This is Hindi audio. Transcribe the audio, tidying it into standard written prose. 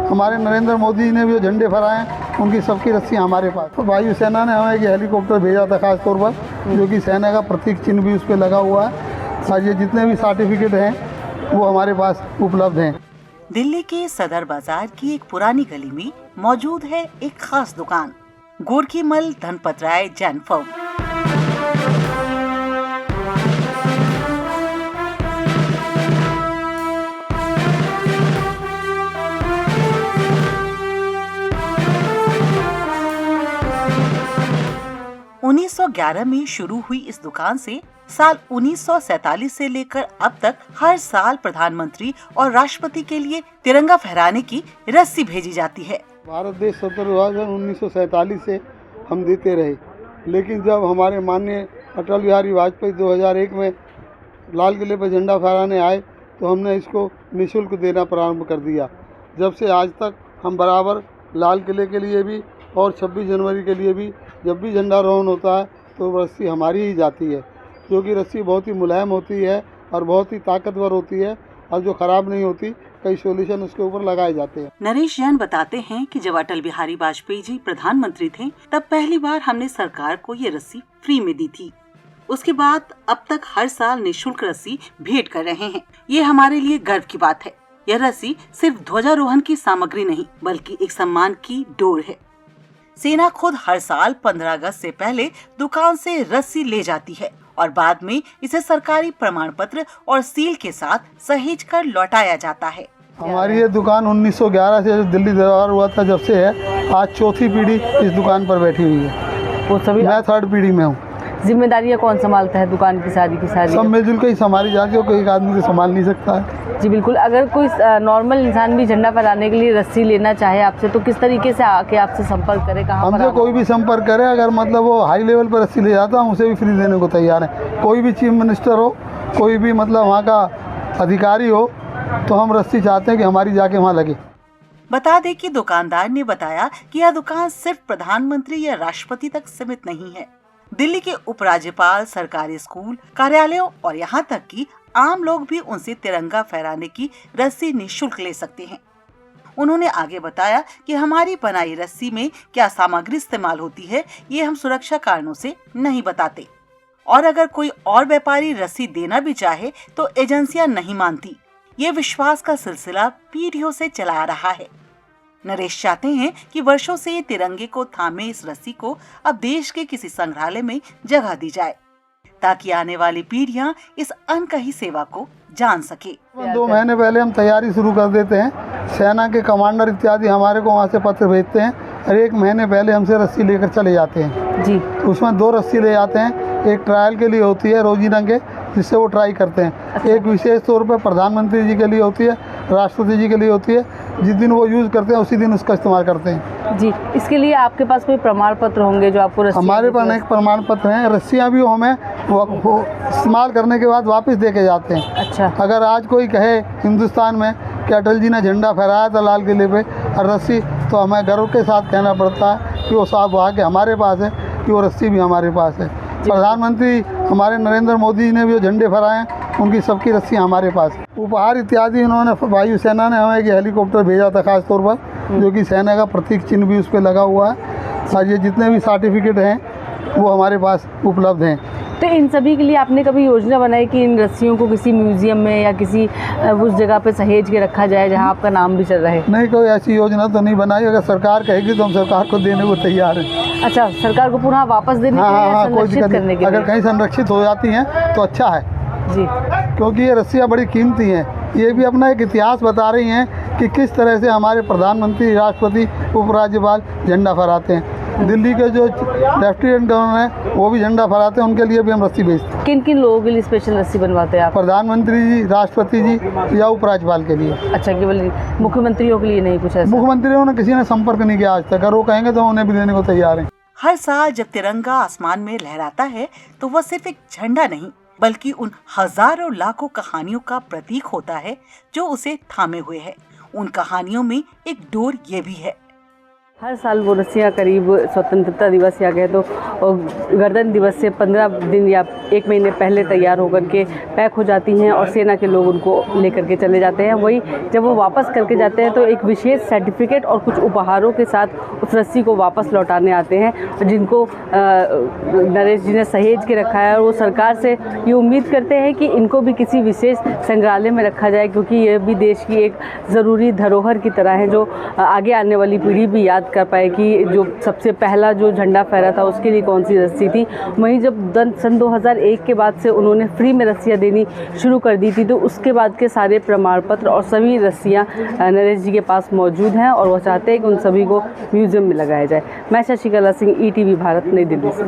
हमारे नरेंद्र मोदी जी ने भी जो झंडे फहराए हैं उनकी सबकी रस्सी हमारे पास। तो वायुसेना ने हमें एक हेलीकॉप्टर भेजा था खास तौर पर, जो कि सेना का प्रतीक चिन्ह भी उस पर लगा हुआ है। और ये जितने भी सर्टिफिकेट हैं वो हमारे पास उपलब्ध हैं। दिल्ली के सदर बाजार की एक पुरानी गली में मौजूद है एक खास दुकान, गोरखीमल धनपत राय जैन फर्म। उन्नीस 1911 में शुरू हुई इस दुकान से साल 1947 से लेकर अब तक हर साल प्रधानमंत्री और राष्ट्रपति के लिए तिरंगा फहराने की रस्सी भेजी जाती है। भारत देश स्वतंत्र हुआ 1947 से हम देते रहे, लेकिन जब हमारे माननीय अटल बिहारी वाजपेयी 2001 में लाल किले पर झंडा फहराने आए तो हमने इसको निःशुल्क देना प्रारंभ कर दिया। जब से आज तक हम बराबर लाल किले के लिए भी और 26 जनवरी के लिए भी जब भी झंडारोहण होता है तो रस्सी हमारी ही जाती है, क्योंकि रस्सी बहुत ही मुलायम होती है और बहुत ही ताकतवर होती है और जो खराब नहीं होती। कई सॉल्यूशन उसके ऊपर लगाए जाते हैं। नरेश जैन बताते हैं कि जब अटल बिहारी वाजपेयी जी प्रधानमंत्री थे तब पहली बार हमने सरकार को ये रस्सी फ्री में दी थी। उसके बाद अब तक हर साल निःशुल्क रस्सी भेंट कर रहे हैं। ये हमारे लिए गर्व की बात है। यह रस्सी सिर्फ ध्वजारोहण की सामग्री नहीं बल्कि एक सम्मान की डोर है। सेना खुद हर साल 15 अगस्त से पहले दुकान से रस्सी ले जाती है और बाद में इसे सरकारी प्रमाण पत्र और सील के साथ सहेज कर लौटाया जाता है। हमारी ये दुकान 1911 से दिल्ली दरबार हुआ था जब से है, आज चौथी पीढ़ी इस दुकान पर बैठी हुई है। वो सभी मैं 3rd पीढ़ी में हूँ। जिम्मेदारियाँ कौन संभालता है दुकान की सारी? सब मिलजुल के ही संभाली जाती है, कोई एक आदमी से संभाल नहीं सकता है। जी बिल्कुल। अगर कोई नॉर्मल इंसान भी झंडा फहराने के लिए रस्सी लेना चाहे आपसे तो किस तरीके से आके आपसे संपर्क करे? कहाँ हमसे कोई भी संपर्क करे, अगर मतलब वो हाई लेवल पर रस्सी ले जाता हम उसे भी फ्री देने को तैयार है। कोई भी चीफ मिनिस्टर हो, कोई भी मतलब वहाँ का अधिकारी हो, तो हम रस्सी चाहते हैं कि हमारी जाके वहाँ लगे। बता दें कि दुकानदार ने बताया कि यह दुकान सिर्फ प्रधानमंत्री या राष्ट्रपति तक सीमित नहीं है। दिल्ली के उपराज्यपाल, सरकारी स्कूल, कार्यालयों और यहाँ तक कि आम लोग भी उनसे तिरंगा फहराने की रस्सी निःशुल्क ले सकते हैं। उन्होंने आगे बताया कि हमारी बनाई रस्सी में क्या सामग्री इस्तेमाल होती है ये हम सुरक्षा कारणों से नहीं बताते, और अगर कोई और व्यापारी रस्सी देना भी चाहे तो एजेंसियां नहीं मानती। ये विश्वास का सिलसिला पीढ़ियों से चला आ रहा है। नरेश चाहते हैं कि वर्षों से तिरंगे को थामे इस रस्सी को अब देश के किसी संग्रहालय में जगह दी जाए, ताकि आने वाली पीढ़ियां इस अनकही सेवा को जान सके। 2 महीने पहले हम तैयारी शुरू कर देते हैं। सेना के कमांडर इत्यादि हमारे को वहाँ से पत्र भेजते हैं और 1 महीने पहले हमसे रस्सी लेकर चले जाते हैं जी। उसमें 2 रस्सी ले जाते हैं। एक ट्रायल के लिए होती है रोजीना के, जिससे वो ट्राई करते हैं। एक विशेष तौर पर प्रधानमंत्री जी के लिए होती है, राष्ट्रपति जी के लिए होती है। जिस दिन वो यूज़ करते हैं उसी दिन उसका इस्तेमाल करते हैं जी। इसके लिए आपके पास कोई प्रमाण पत्र होंगे जो आपको रस्सी? हमारे पास अनेक प्रमाण पत्र हैं। रस्सियाँ भी हमें इस्तेमाल करने के बाद वापस दे के जाते हैं। अच्छा। अगर आज कोई कहे हिंदुस्तान में कि अटल जी ने झंडा फहराया था लाल किले पे और रस्सी, तो हमें गर्व के साथ कहना पड़ता है कि वो साहब वहाँ के हमारे पास है, कि वो रस्सी भी हमारे पास है। प्रधानमंत्री हमारे नरेंद्र मोदी जी ने भी जो झंडे फहराए हैं उनकी सबकी रस्सी हमारे पास है। उपहार इत्यादि इन्होंने, वायुसेना ने हमें एक हेलीकॉप्टर भेजा था खास तौर पर, जो कि सेना का प्रतीक चिन्ह भी उस पर लगा हुआ है। और ये जितने भी सर्टिफिकेट हैं वो हमारे पास उपलब्ध हैं। तो इन सभी के लिए आपने कभी योजना बनाई कि इन रस्सियों को किसी म्यूजियम में या किसी उस जगह पे सहेज के रखा जाए जहां आपका नाम भी चल रहा है? नहीं, कोई ऐसी योजना तो नहीं बनाई। अगर सरकार कहेगी तो हम सरकार को देने को तैयार हैं। अच्छा, सरकार को पुनः वापस देने के लिए, संरक्षित करने के लिए? अगर कहीं संरक्षित हो जाती हैं तो अच्छा है जी, क्योंकि ये रस्सियाँ बड़ी कीमती हैं। ये भी अपना एक इतिहास बता रही हैं कि किस तरह से हमारे प्रधानमंत्री, राष्ट्रपति, उपराज्यपाल झंडा फहराते हैं। दिल्ली के जो लेफ्टिनेंट गवर्नर हैं वो भी झंडा फहराते हैं, उनके लिए भी हम रस्सी भेजते हैं। किन किन लोगों के लिए स्पेशल रस्सी बनवाते हैं आप? प्रधानमंत्री जी, राष्ट्रपति जी या उपराज्यपाल के लिए। अच्छा, केवल मुख्यमंत्रियों के लिए नहीं कुछ ऐसा? मुख्यमंत्रियों ने किसी ने संपर्क नहीं किया आज तक। अगर वो कहेंगे तो उन्हें भी देने को तैयार हैं। हर साल जब तिरंगा आसमान में लहराता है तो वह सिर्फ एक झंडा नहीं बल्कि उन हजारों लाखों कहानियों का प्रतीक होता है जो उसे थामे हुए है। उन कहानियों में एक डोर ये भी है। हर साल वो रस्सियाँ करीब स्वतंत्रता दिवस या कहे तो गणतंत्र दिवस से 15 दिन या 1 महीने पहले तैयार होकर के पैक हो जाती हैं और सेना के लोग उनको लेकर के चले जाते हैं। वही जब वो वापस करके जाते हैं तो एक विशेष सर्टिफिकेट और कुछ उपहारों के साथ उस रस्सी को वापस लौटाने आते हैं, जिनको नरेश जी ने सहेज के रखा है। और वो सरकार से ये उम्मीद करते हैं कि इनको भी किसी विशेष संग्रहालय में रखा जाए, क्योंकि ये भी देश की एक ज़रूरी धरोहर की तरह है, जो आगे आने वाली पीढ़ी भी याद कर पाए कि जो सबसे पहला जो झंडा फहरा था उसके लिए कौन सी रस्सी थी। वहीं जब सन 2001 के बाद से उन्होंने फ्री में रस्सियाँ देनी शुरू कर दी थी, तो उसके बाद के सारे प्रमाण पत्र और सभी रस्सियाँ नरेश जी के पास मौजूद हैं और वो चाहते हैं कि उन सभी को म्यूज़ियम में लगाया जाए। मैं शशिकला सिंह, ETV भारत, नई दिल्ली से।